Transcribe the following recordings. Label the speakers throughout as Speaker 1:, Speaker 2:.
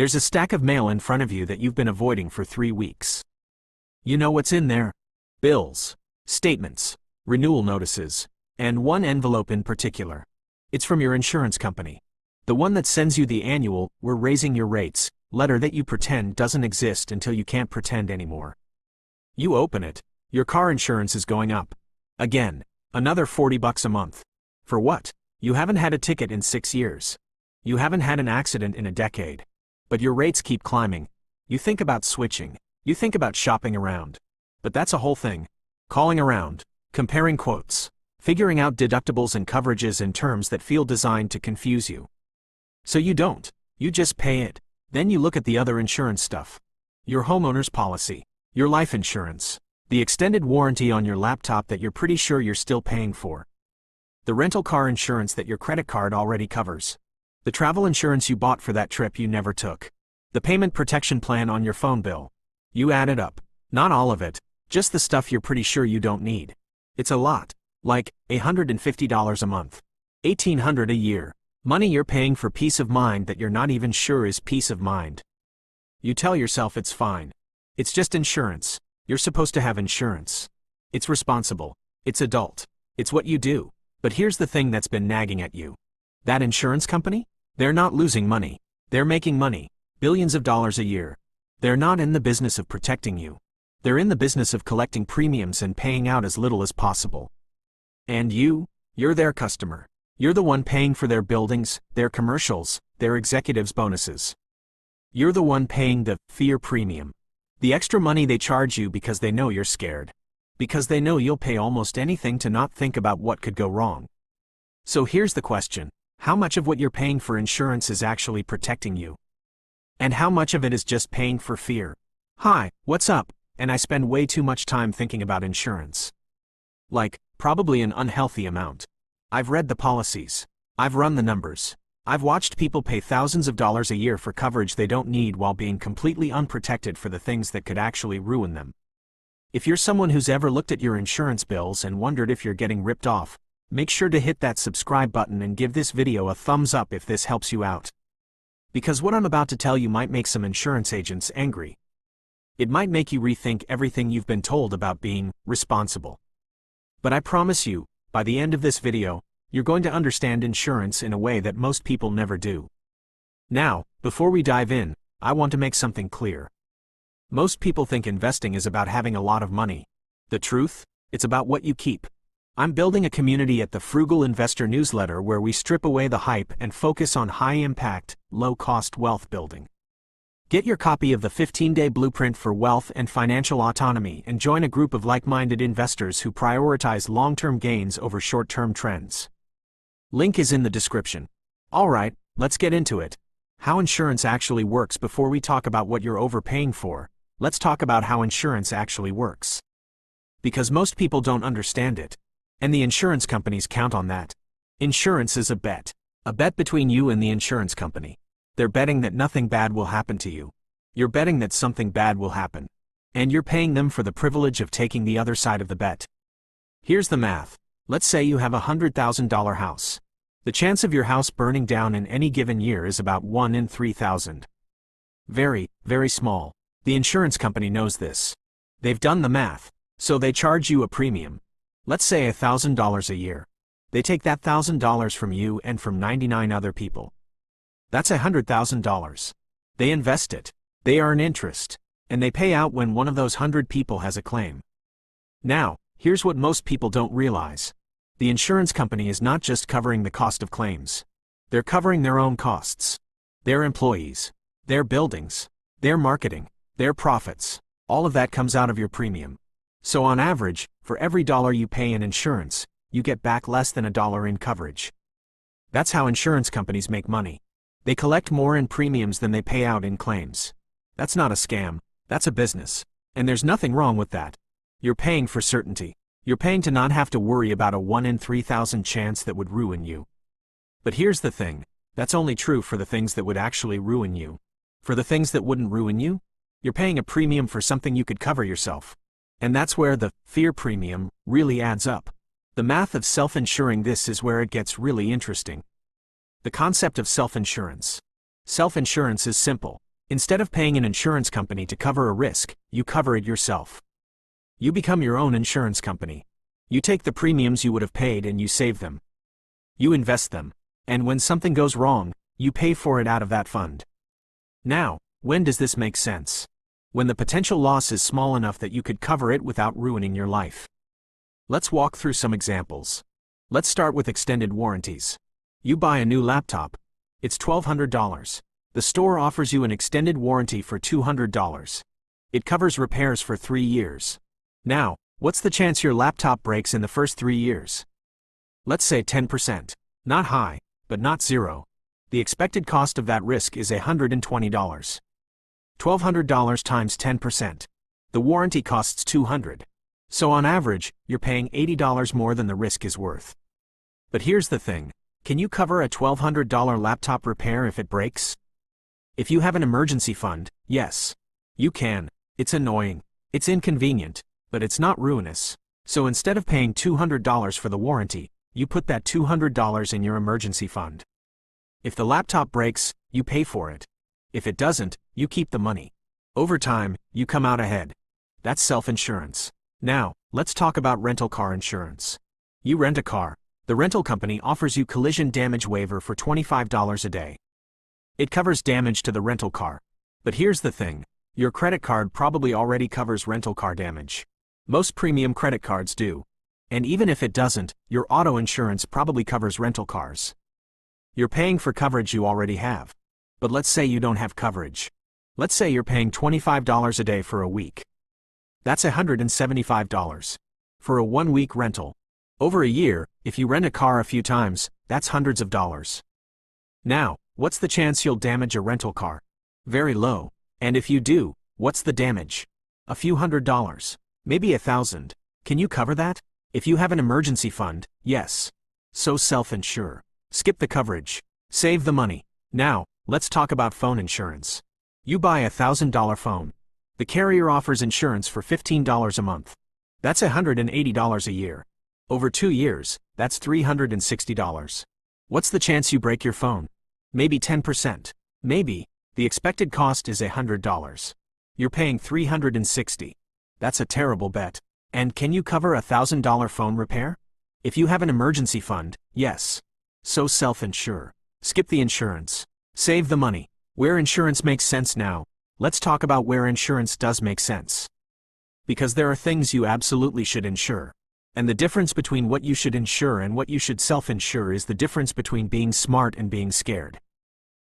Speaker 1: There's a stack of mail in front of you that you've been avoiding for 3 weeks. You know what's in there? Bills, statements, renewal notices, and one envelope in particular. It's from your insurance company. The one that sends you the annual "we're raising your rates" letter that you pretend doesn't exist until you can't pretend anymore. You open it. Your car insurance is going up. Again, another $40 a month. For what? You haven't had a ticket in 6 years. You haven't had an accident in a decade. But your rates keep climbing. You think about switching. You think about shopping around. But that's a whole thing. Calling around, comparing quotes, figuring out deductibles and coverages in terms that feel designed to confuse you. So you don't. You just pay it. Then you look at the other insurance stuff. Your homeowner's policy, your life insurance, the extended warranty on your laptop that you're pretty sure you're still paying for, the rental car insurance that your credit card already covers, the travel insurance you bought for that trip you never took, the payment protection plan on your phone bill. You add it up. Not all of it, just the stuff you're pretty sure you don't need. It's a lot. Like $150 a month. $1,800 a year. Money you're paying for peace of mind that you're not even sure is peace of mind. You tell yourself it's fine. It's just insurance. You're supposed to have insurance. It's responsible. It's adult. It's what you do. But here's the thing that's been nagging at you. That insurance company? They're not losing money. They're making money. Billions of dollars a year. They're not in the business of protecting you. They're in the business of collecting premiums and paying out as little as possible. And you're their customer. You're the one paying for their buildings, their commercials, their executives' bonuses. You're the one paying the fear premium. The extra money they charge you because they know you're scared. Because they know you'll pay almost anything to not think about what could go wrong. So here's the question. How much of what you're paying for insurance is actually protecting you? And how much of it is just paying for fear? Hi, what's up? And I spend way too much time thinking about insurance. Like, probably an unhealthy amount. I've read the policies. I've run the numbers. I've watched people pay thousands of dollars a year for coverage they don't need while being completely unprotected for the things that could actually ruin them. If you're someone who's ever looked at your insurance bills and wondered if you're getting ripped off, make sure to hit that subscribe button and give this video a thumbs up if this helps you out. Because what I'm about to tell you might make some insurance agents angry. It might make you rethink everything you've been told about being responsible. But I promise you, by the end of this video, you're going to understand insurance in a way that most people never do. Now, before we dive in, I want to make something clear. Most people think investing is about having a lot of money. The truth? It's about what you keep. I'm building a community at the Frugal Investor newsletter where we strip away the hype and focus on high-impact, low-cost wealth building. Get your copy of the 15-day blueprint for wealth and financial autonomy and join a group of like-minded investors who prioritize long-term gains over short-term trends. Link is in the description. Alright, let's get into it. How insurance actually works. Before we talk about what you're overpaying for, let's talk about how insurance actually works. Because most people don't understand it. And the insurance companies count on that. Insurance is a bet. A bet between you and the insurance company. They're betting that nothing bad will happen to you. You're betting that something bad will happen. And you're paying them for the privilege of taking the other side of the bet. Here's the math. Let's say you have a $100,000 house. The chance of your house burning down in any given year is about 1 in 3,000. Very, very small. The insurance company knows this. They've done the math. So they charge you a premium. Let's say $1,000 a year. They take that $1,000 from you and from 99 other people. That's $100,000. They invest it. They earn interest. And they pay out when one of those 100 people has a claim. Now, here's what most people don't realize. The insurance company is not just covering the cost of claims. They're covering their own costs. Their employees. Their buildings. Their marketing. Their profits. All of that comes out of your premium. So on average, for every dollar you pay in insurance, you get back less than $1 in coverage. That's how insurance companies make money. They collect more in premiums than they pay out in claims. That's not a scam, that's a business. And there's nothing wrong with that. You're paying for certainty. You're paying to not have to worry about a 1 in 3,000 chance that would ruin you. But here's the thing, that's only true for the things that would actually ruin you. For the things that wouldn't ruin you, you're paying a premium for something you could cover yourself. And that's where the fear premium really adds up. The math of self-insuring this is where it gets really interesting. The concept of self-insurance. Self-insurance is simple. Instead of paying an insurance company to cover a risk, you cover it yourself. You become your own insurance company. You take the premiums you would have paid and you save them. You invest them. And when something goes wrong, you pay for it out of that fund. Now, when does this make sense? When the potential loss is small enough that you could cover it without ruining your life. Let's walk through some examples. Let's start with extended warranties. You buy a new laptop. It's $1,200. The store offers you an extended warranty for $200. It covers repairs for 3 years. Now, what's the chance your laptop breaks in the first 3 years? Let's say 10%. Not high, but not zero. The expected cost of that risk is $120. $1,200 times 10%. The warranty costs $200. So on average, you're paying $80 more than the risk is worth. But here's the thing. Can you cover a $1,200 laptop repair if it breaks? If you have an emergency fund, yes. You can. It's annoying. It's inconvenient. But it's not ruinous. So instead of paying $200 for the warranty, you put that $200 in your emergency fund. If the laptop breaks, you pay for it. If it doesn't, you keep the money. Over time, you come out ahead. That's self-insurance. Now, let's talk about rental car insurance. You rent a car. The rental company offers you collision damage waiver for $25 a day. It covers damage to the rental car. But here's the thing. Your credit card probably already covers rental car damage. Most premium credit cards do. And even if it doesn't, your auto insurance probably covers rental cars. You're paying for coverage you already have. But let's say you don't have coverage. Let's say you're paying $25 a day for a week. That's $175. For a 1-week rental. Over a year, if you rent a car a few times, that's hundreds of dollars. Now, what's the chance you'll damage a rental car? Very low. And if you do, what's the damage? A few $100. Maybe $1,000. Can you cover that? If you have an emergency fund, yes. So self-insure. Skip the coverage. Save the money. Now, let's talk about phone insurance. You buy a $1,000 phone. The carrier offers insurance for $15 a month. That's $180 a year. Over 2 years, that's $360. What's the chance you break your phone? Maybe 10%. Maybe. The expected cost is $100. You're paying $360. That's a terrible bet. And can you cover a $1,000 phone repair? If you have an emergency fund, yes. So self-insure. Skip the insurance. Save the money. Where insurance makes sense now, let's talk about where insurance does make sense. Because there are things you absolutely should insure. And the difference between what you should insure and what you should self-insure is the difference between being smart and being scared.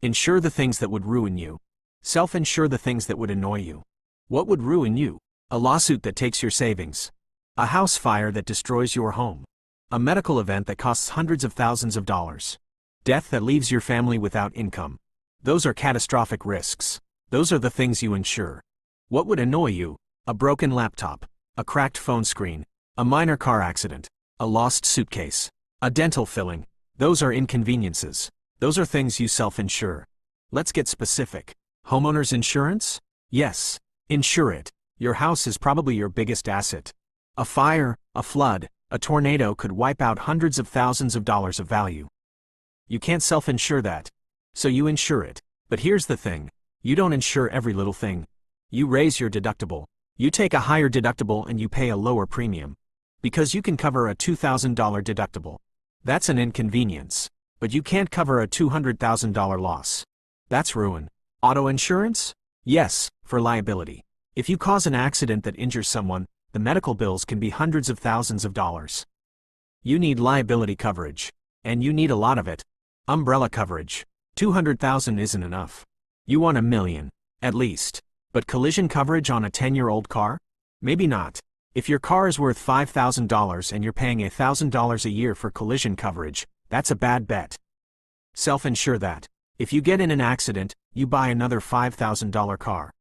Speaker 1: Insure the things that would ruin you. Self-insure the things that would annoy you. What would ruin you? A lawsuit that takes your savings. A house fire that destroys your home. A medical event that costs hundreds of thousands of dollars. Death that leaves your family without income. Those are catastrophic risks. Those are the things you insure. What would annoy you? A broken laptop. A cracked phone screen. A minor car accident. A lost suitcase. A dental filling. Those are inconveniences. Those are things you self-insure. Let's get specific. Homeowner's insurance? Yes. Insure it. Your house is probably your biggest asset. A fire, a flood, a tornado could wipe out hundreds of thousands of dollars of value. You can't self-insure that. So you insure it. But here's the thing. You don't insure every little thing. You raise your deductible. You take a higher deductible and you pay a lower premium. Because you can cover a $2,000 deductible. That's an inconvenience. But you can't cover a $200,000 loss. That's ruin. Auto insurance? Yes, for liability. If you cause an accident that injures someone, the medical bills can be hundreds of thousands of dollars. You need liability coverage. And you need a lot of it. Umbrella coverage. $200,000 isn't enough. You want $1 million. At least. But collision coverage on a 10-year-old car? Maybe not. If your car is worth $5,000 and you're paying $1,000 a year for collision coverage, that's a bad bet. Self-insure that. If you get in an accident, you buy another $5,000 car.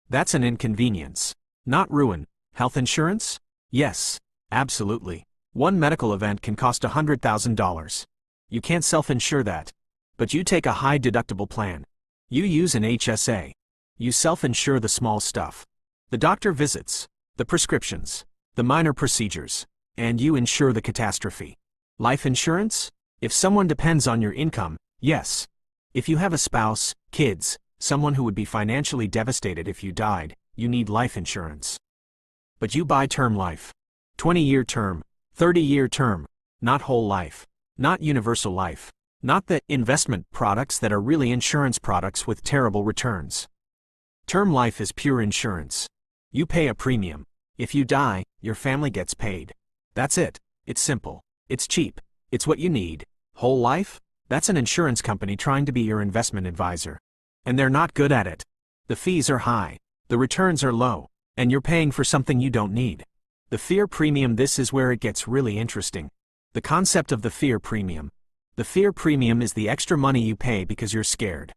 Speaker 1: That's an inconvenience. Not ruin. Health insurance? Yes. Absolutely. One medical event can cost $100,000. You can't self-insure that. But you take a high deductible plan. You use an HSA. You self-insure the small stuff. The doctor visits. The prescriptions. The minor procedures. And you insure the catastrophe. Life insurance? If someone depends on your income, yes. If you have a spouse, kids, someone who would be financially devastated if you died, you need life insurance. But you buy term life. 20-year term, 30-year term, not whole life, not universal life, not the investment products that are really insurance products with terrible returns. Term life is pure insurance. You pay a premium. If you die, your family gets paid. That's it. It's simple. It's cheap. It's what you need. Whole life? That's an insurance company trying to be your investment advisor. And they're not good at it. The fees are high. The returns are low. And you're paying for something you don't need. The fear premium. This is where it gets really interesting. The concept of the fear premium. The fear premium is the extra money you pay because you're scared.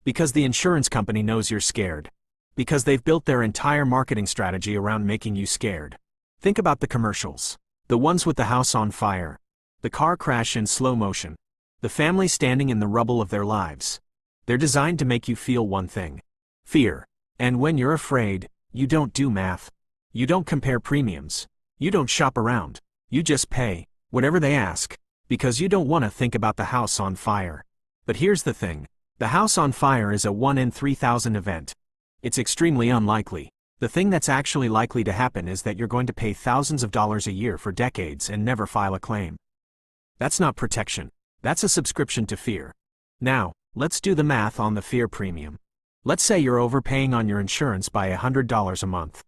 Speaker 1: Because the insurance company knows you're scared. Because they've built their entire marketing strategy around making you scared. Think about the commercials. The ones with the house on fire. The car crash in slow motion. The family standing in the rubble of their lives. They're designed to make you feel one thing. Fear. And when you're afraid, you don't do math. You don't compare premiums. You don't shop around. You just pay, whatever they ask, because you don't want to think about the house on fire. But here's the thing. The house on fire is a 1 in 3,000 event. It's extremely unlikely. The thing that's actually likely to happen is that you're going to pay thousands of dollars a year for decades and never file a claim. That's not protection. That's a subscription to fear. Now, let's do the math on the fear premium. Let's say you're overpaying on your insurance by $100 a month.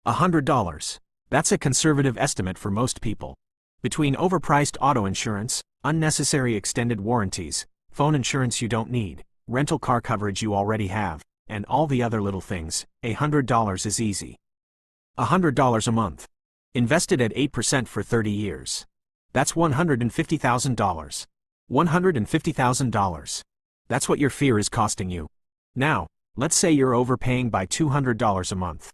Speaker 1: $100. That's a conservative estimate for most people. Between overpriced auto insurance, unnecessary extended warranties, phone insurance you don't need, rental car coverage you already have, and all the other little things, $100 is easy. $100 a month. Invested at 8% for 30 years. That's $150,000. $150,000. That's what your fear is costing you. Now, let's say you're overpaying by $200 a month.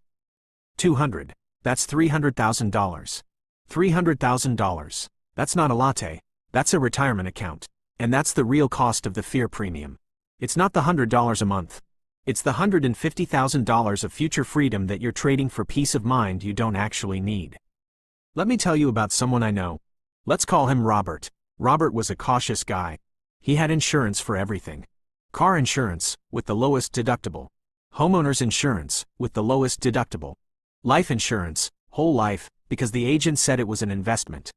Speaker 1: 200. That's $300,000. $300,000. That's not a latte. That's a retirement account. And that's the real cost of the fear premium. It's not the $100 a month. It's the $150,000 of future freedom that you're trading for peace of mind you don't actually need. Let me tell you about someone I know. Let's call him Robert. Robert was a cautious guy. He had insurance for everything. Car insurance, with the lowest deductible. Homeowner's insurance, with the lowest deductible. Life insurance, whole life, because the agent said it was an investment.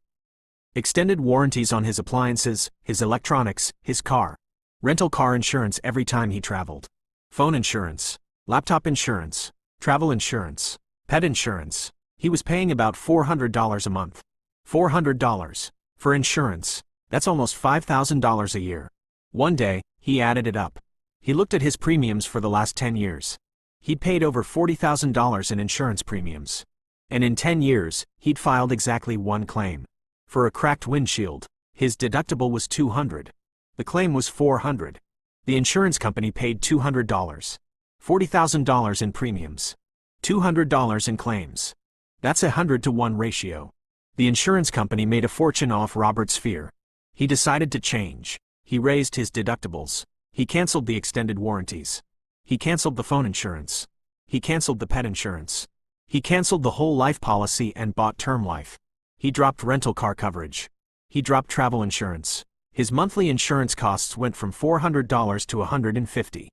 Speaker 1: Extended warranties on his appliances, his electronics, his car. Rental car insurance every time he traveled. Phone insurance, laptop insurance, travel insurance, pet insurance. He was paying about $400 a month. $400 for insurance. That's almost $5,000 a year. One day, he added it up. He looked at his premiums for the last 10 years. He'd paid over $40,000 in insurance premiums. And in 10 years, he'd filed exactly one claim. For a cracked windshield, his deductible was $200. The claim was $400. The insurance company paid $200. $40,000 in premiums. $200 in claims. That's a 100-to-1 ratio. The insurance company made a fortune off Robert's fear. He decided to change. He raised his deductibles. He canceled the extended warranties. He canceled the phone insurance. He canceled the pet insurance. He canceled the whole life policy and bought term life. He dropped rental car coverage. He dropped travel insurance. His monthly insurance costs went from $400 to $150.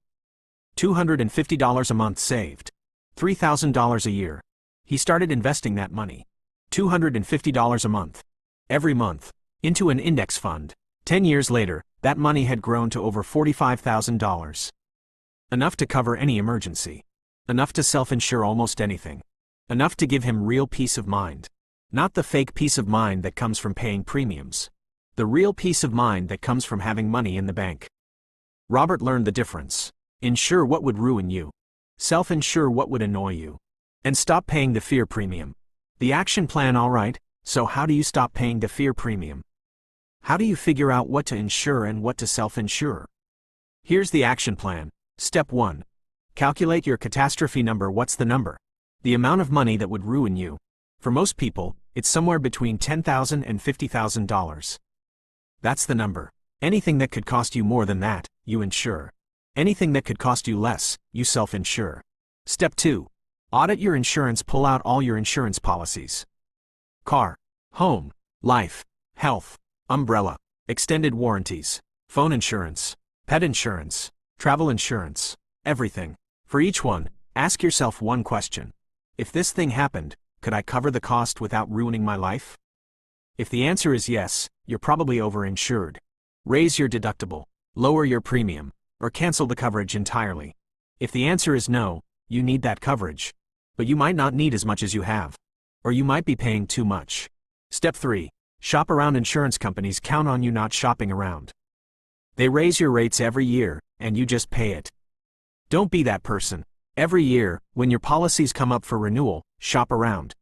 Speaker 1: $250 a month saved. $3,000 a year. He started investing that money. $250 a month. Every month. Into an index fund. 10 years later, that money had grown to over $45,000. Enough to cover any emergency. Enough to self-insure almost anything. Enough to give him real peace of mind. Not the fake peace of mind that comes from paying premiums. The real peace of mind that comes from having money in the bank. Robert learned the difference. Insure what would ruin you. Self-insure what would annoy you. And stop paying the fear premium. The action plan, alright, so how do you stop paying the fear premium? How do you figure out what to insure and what to self-insure? Here's the action plan. Step 1. Calculate your catastrophe number. What's the number? The amount of money that would ruin you. For most people, it's somewhere between $10,000 and $50,000. That's the number. Anything that could cost you more than that, you insure. Anything that could cost you less, you self-insure. Step 2. Audit your insurance. Pull out all your insurance policies. Car, home, life, health, umbrella, extended warranties, phone insurance, pet insurance, travel insurance, Everything. For each one, ask yourself one question. If this thing happened, could I cover the cost without ruining my life? If the answer is yes, you're probably overinsured. Raise your deductible, lower your premium, or cancel the coverage entirely. If the answer is no, you need that coverage. But you might not need as much as you have. Or you might be paying too much. Step 3. Shop around. Insurance companies count on you not shopping around. They raise your rates every year, and you just pay it. Don't be that person. Every year, when your policies come up for renewal, shop around.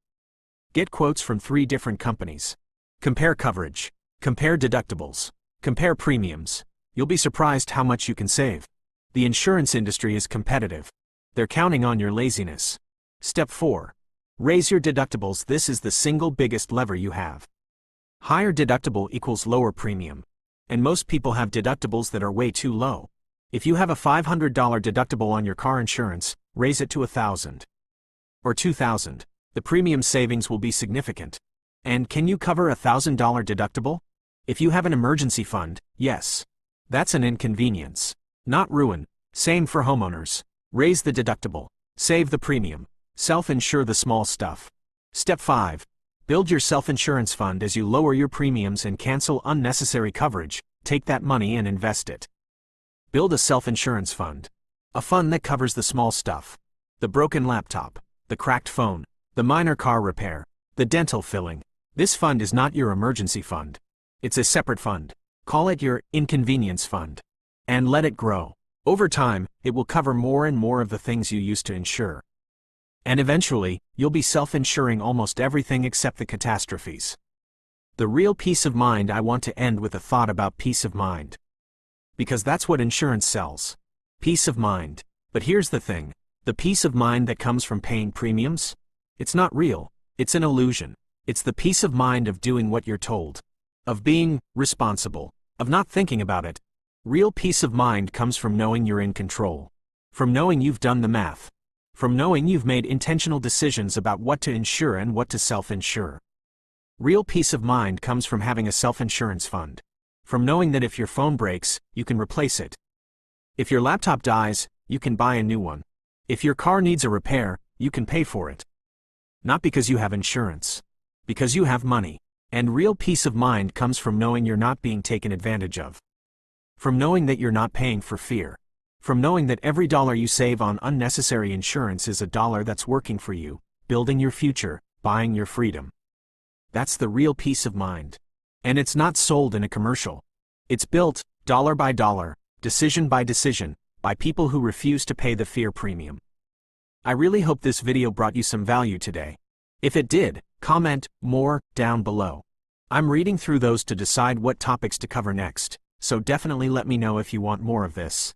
Speaker 1: Get quotes from 3 different companies. Compare coverage. Compare deductibles. Compare premiums. You'll be surprised how much you can save. The insurance industry is competitive. They're counting on your laziness. Step 4. Raise your deductibles. This is the single biggest lever you have. Higher deductible equals lower premium. And most people have deductibles that are way too low. If you have a $500 deductible on your car insurance, raise it to $1,000. Or $2,000. The premium savings will be significant. And can you cover a $1,000 deductible? If you have an emergency fund, yes. That's an inconvenience, not ruin. Same for homeowners. Raise the deductible. Save the premium. Self-insure the small stuff. Step 5. Build your self-insurance fund. As you lower your premiums and cancel unnecessary coverage, take that money and invest it. Build a self-insurance fund. A fund that covers the small stuff. The broken laptop, the cracked phone, the minor car repair, the dental filling. This fund is not your emergency fund. It's a separate fund. Call it your inconvenience fund. And let it grow. Over time, it will cover more and more of the things you used to insure. And eventually, you'll be self-insuring almost everything except the catastrophes. The real peace of mind. I want to end with a thought about peace of mind. Because that's what insurance sells. Peace of mind. But here's the thing. The peace of mind that comes from paying premiums? It's not real. It's an illusion. It's the peace of mind of doing what you're told. Of being responsible. Of not thinking about it. Real peace of mind comes from knowing you're in control. From knowing you've done the math. From knowing you've made intentional decisions about what to insure and what to self-insure. Real peace of mind comes from having a self-insurance fund. From knowing that if your phone breaks, you can replace it. If your laptop dies, you can buy a new one. If your car needs a repair, you can pay for it. Not because you have insurance. Because you have money. And real peace of mind comes from knowing you're not being taken advantage of. From knowing that you're not paying for fear. From knowing that every dollar you save on unnecessary insurance is a dollar that's working for you, building your future, buying your freedom. That's the real peace of mind. And it's not sold in a commercial. It's built, dollar by dollar, decision by decision, by people who refuse to pay the fear premium. I really hope this video brought you some value today. If it did, comment more down below. I'm reading through those to decide what topics to cover next, so definitely let me know if you want more of this.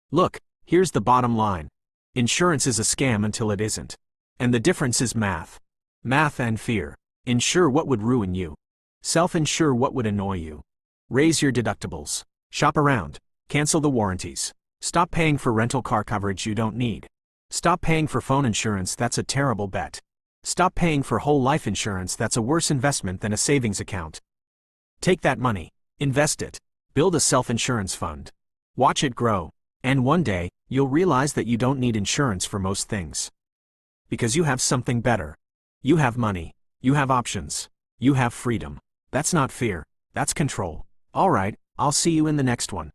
Speaker 1: Look, here's the bottom line. Insurance is a scam until it isn't. And the difference is math. Math and fear. Insure what would ruin you. Self-insure what would annoy you. Raise your deductibles. Shop around. Cancel the warranties. Stop paying for rental car coverage you don't need. Stop paying for phone insurance. That's a terrible bet. Stop paying for whole life insurance. That's a worse investment than a savings account. Take that money. Invest it. Build a self-insurance fund. Watch it grow. And one day, you'll realize that you don't need insurance for most things. Because you have something better. You have money. You have options. You have freedom. That's not fear. That's control. Alright, I'll see you in the next one.